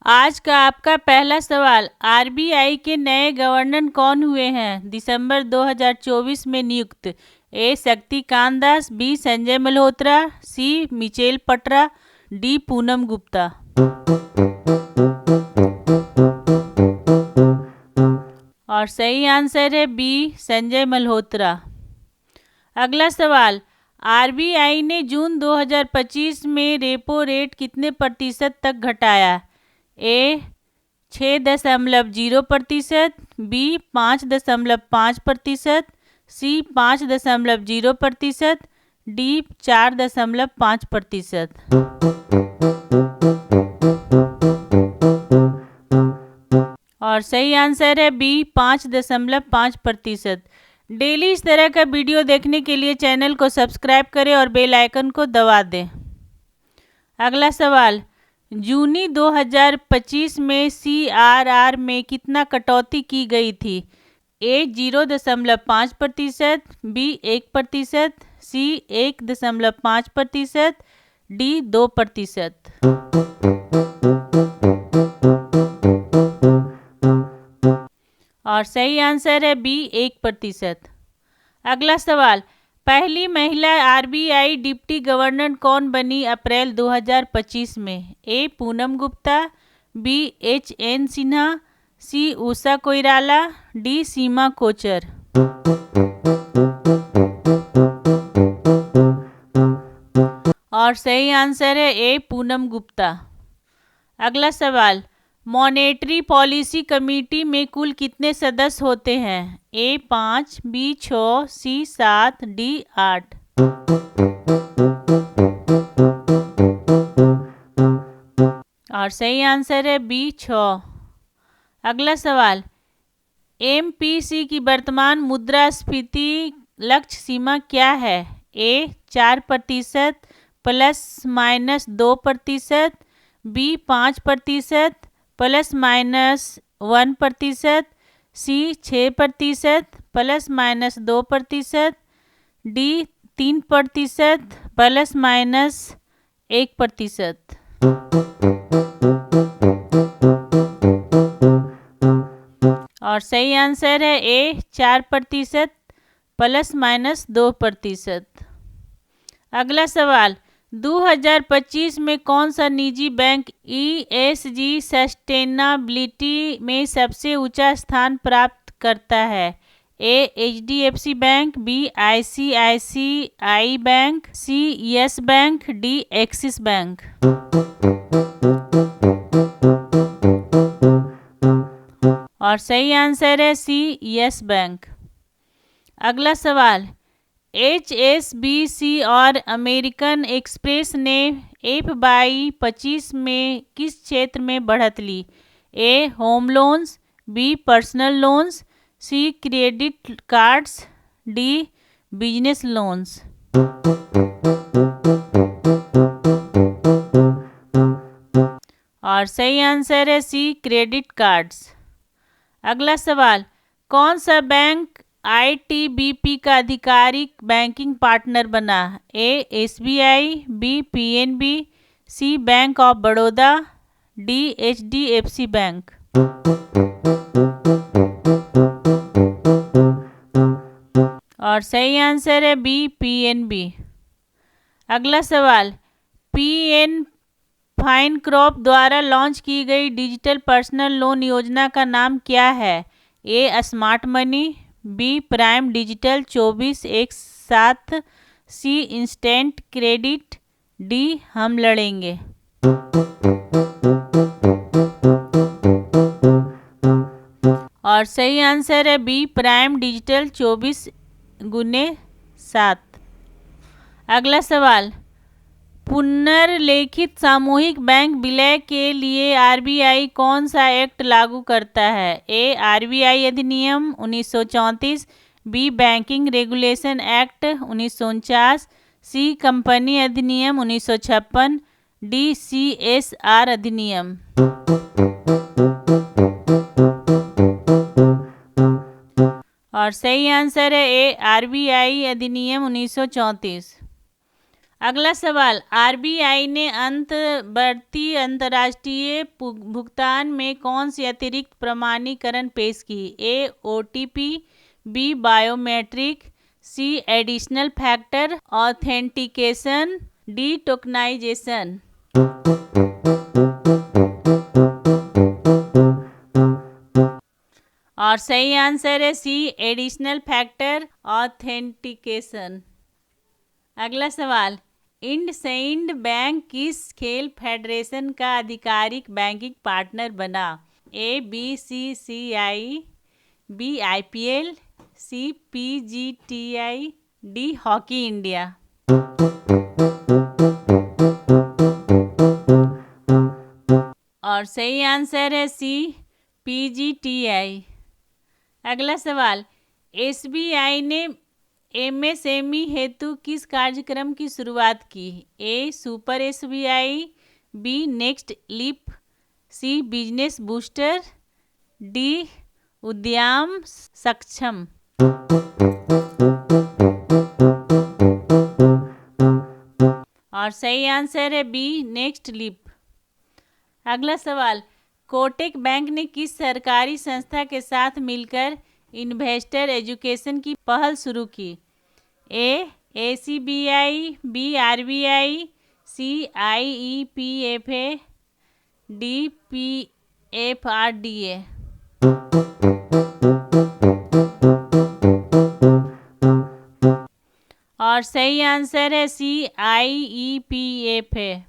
आज का आपका पहला सवाल, आरबीआई के नए गवर्नर कौन हुए हैं दिसंबर 2024 में नियुक्त? ए शक्तिकांत दास, बी संजय मल्होत्रा, सी मिचेल पटरा, डी पूनम गुप्ता। और सही आंसर है बी संजय मल्होत्रा। अगला सवाल, आरबीआई ने जून 2025 में रेपो रेट कितने प्रतिशत तक घटाया? ए 6.0%, बी 5.5%, सी 5.0%, डी 4.5%। और सही आंसर है बी 5.5%। डेली इस तरह का वीडियो देखने के लिए चैनल को सब्सक्राइब करें और बेल आइकन को दबा दें। अगला सवाल, जूनी 2025 में सीआरआर में कितना कटौती की गई थी? ए 0.5%, बी 1%, सी 1.5%, डी 2%। और सही आंसर है बी 1%। अगला सवाल, पहली महिला आरबीआई डिप्टी गवर्नर कौन बनी अप्रैल 2025 में? ए पूनम गुप्ता, बी एच.एन. सिन्हा, सी उषा कोइराला, डी सीमा कोचर। और सही आंसर है ए पूनम गुप्ता। अगला सवाल, मॉनेटरी पॉलिसी कमेटी में कुल कितने सदस्य होते हैं? ए 5, बी 6, सी 7, डी 8। और सही आंसर है बी 6। अगला सवाल, एमपीसी की वर्तमान मुद्रास्फीति लक्ष्य सीमा क्या है? ए 4% ±2%, बी 5% ±1%, सी 6% ±2%, डी 3% ±1%। और सही आंसर है ए 4% ±2%। अगला सवाल, 2025 में कौन सा निजी बैंक ईएसजी सस्टेनेबिलिटी में सबसे ऊंचा स्थान प्राप्त करता है? A HDFC Bank, B ICICI Bank, C Yes Bank, D Axis Bank. और सही आंसर है सी यस बैंक। अगला सवाल, एचएसबीसी और अमेरिकन एक्सप्रेस ने FY25 में किस क्षेत्र में बढ़त ली? A home loans, B personal loans, C credit cards, D business loans. और सही आंसर है सी क्रेडिट कार्ड्स। अगला सवाल, कौन सा बैंक आईटीबीपी का आधिकारिक बैंकिंग पार्टनर बना? A SBI, B PNB, C Bank of Baroda, D HDFC Bank. और सही आंसर है बी पीएनबी। अगला सवाल, पीएन फाइनकॉर्प द्वारा लॉन्च की गई डिजिटल पर्सनल लोन योजना का नाम क्या है? A smart money, B prime digital 24/7, C instant credit, D हम लड़ेंगे। और सही आंसर है बी प्राइम डिजिटल 24x7। अगला सवाल, पुनर्लेखित सामूहिक बैंक विलय के लिए आरबीआई कौन सा एक्ट लागू करता है? ए आरबीआई अधिनियम 1934, बी बैंकिंग रेगुलेशन एक्ट 1949, सी कंपनी अधिनियम 1956, डी सीएसआर अधिनियम। और सही आंसर है ए आरबीआई अधिनियम 1934। अगला सवाल, आरबीआई ने बढ़ती अंतर्राष्ट्रीय भुगतान में कौन सी अतिरिक्त प्रमाणीकरण पेश की? A OTP, B biometric, C additional factor authentication, D tokenisation. और सही आंसर है सी एडिशनल फैक्टर ऑथेंटिकेशन। अगला सवाल, इंडसइंड बैंक किस खेल फेडरेशन का आधिकारिक बैंकिंग पार्टनर बना? ए बीसीसीआई, बी आईपीएल, सी पीजीटीआई, डी हॉकी इंडिया। और सही आंसर है सी पीजीटीआई। अगला सवाल, एसबीआई ने एमएसएमई हेतु किस कार्यक्रम की शुरुआत की? A super SBI, B next leap, C business booster, D उद्यम सक्षम। और सही आंसर है बी नेक्स्ट लीप। अगला सवाल, कोटक बैंक ने किस सरकारी संस्था के साथ मिलकर इन्वेस्टर एजुकेशन की पहल शुरू की? ए एसीबीआई, बी आरबीआई, सी आईईपीएफए, डी पीएफआरडीए। और सही आंसर है सी आईईपीएफए।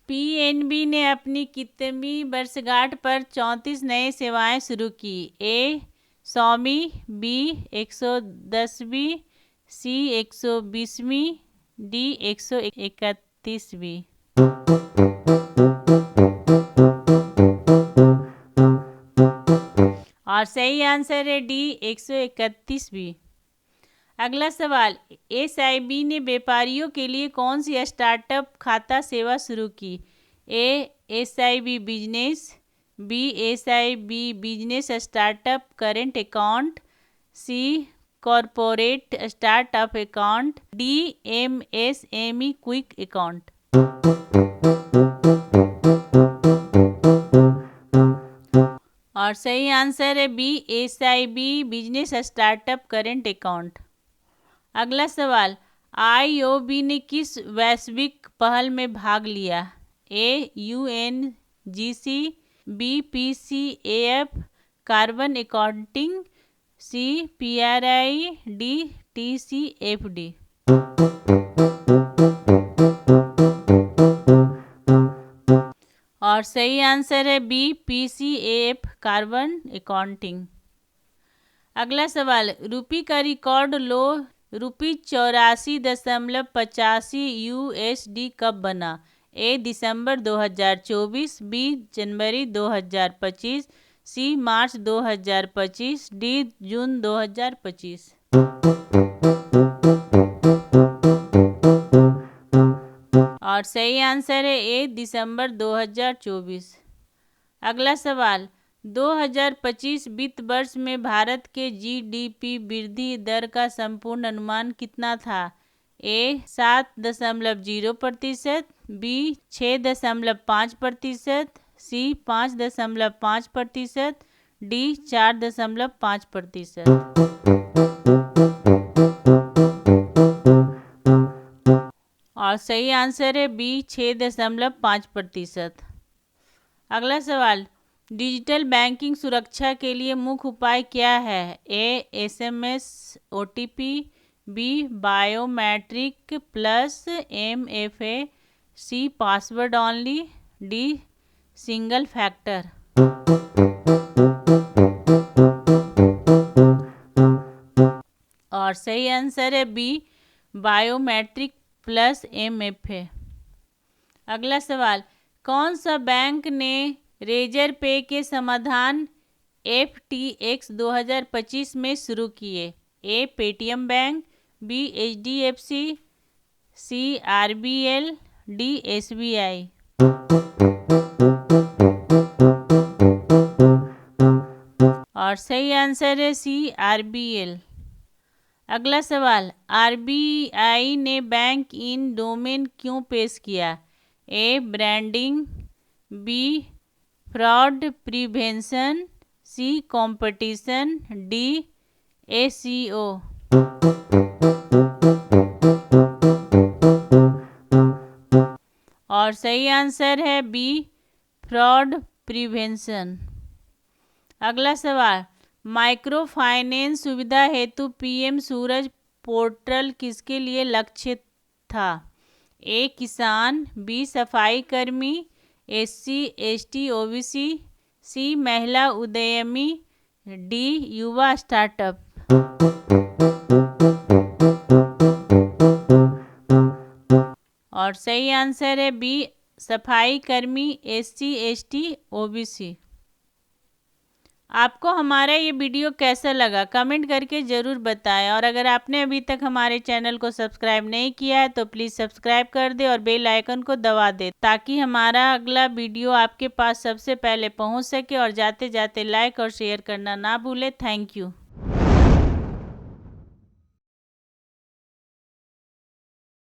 पीएनबी ने अपनी कितनी वर्षगांठ पर 34 नए सेवाएं शुरू की? ए 100वीं, बी 110वीं, सी 120वीं, डी 131वीं। और सही आंसर है डी 131वीं। अगला सवाल, एसआईबी ने व्यापारियों के लिए कौन सी स्टार्टअप खाता सेवा शुरू की? A SIB business, B SIB business startup current account, C corporate startup account, D MSME quick account. और सही आंसर है B SIB business startup current account. अगला सवाल, आईओबी ने किस वैश्विक पहल में भाग लिया? ए यूएनजीसी, बी पीसीएफ कार्बन अकाउंटिंग, सी पीआरआई, डी टीसीएफडी। और सही आंसर है बी पीसीएफ कार्बन अकाउंटिंग। अगला सवाल, रूपी का रिकॉर्ड लो ₹84.85 यूएसडी कब बना? ए दिसंबर 2024, बी जनवरी 2025, सी मार्च 2025, डी जून 2025। और सही आंसर है ए दिसंबर 2024। अगला सवाल, 2025 वित्त वर्ष में भारत के जीडीपी वृद्धि दर का संपूर्ण अनुमान कितना था? ए 7.0%, बी 6.5%, सी 5.5%, डी 4.5%। और सही आंसर है बी 6.5%। अगला सवाल, डिजिटल बैंकिंग सुरक्षा के लिए मुख्य उपाय क्या है? A SMS OTP, B biometric plus MFA, C password only, D single factor. और सही आंसर है बी बायोमेट्रिक प्लस एमएफए। अगला सवाल, कौन सा बैंक ने रेजर पे के समाधान FTX 2025 में शुरू किए? ए पेटीएम बैंक, बी एचडीएफसी, सी आरबीएल, डी एसबीआई। और सही आंसर है सी आरबीएल। अगला सवाल, आरबीआई ने बैंक इन डोमेन क्यों पेश किया? ए ब्रांडिंग, बी फ्रॉड प्रिवेंशन, सी कंपटीशन, डी एसईओ। और सही आंसर है बी फ्रॉड प्रिवेंशन। अगला सवाल, माइक्रो फाइनेंस सुविधा हेतु पीएम सूरज पोर्टल किसके लिए लक्ष्य था? ए किसान, बी सफाई कर्मी, एससी एसटी ओबीसी, सी महिला उद्यमी, डी युवा स्टार्टअप। और सही आंसर है बी सफाई कर्मी, एससी एसटी ओबीसी। आपको हमारा ये वीडियो कैसा लगा कमेंट करके ज़रूर बताएं, और अगर आपने अभी तक हमारे चैनल को सब्सक्राइब नहीं किया है तो प्लीज़ सब्सक्राइब कर दे और बेल आइकन को दबा दे ताकि हमारा अगला वीडियो आपके पास सबसे पहले पहुंच सके। और जाते जाते लाइक और शेयर करना ना भूले। Thank you.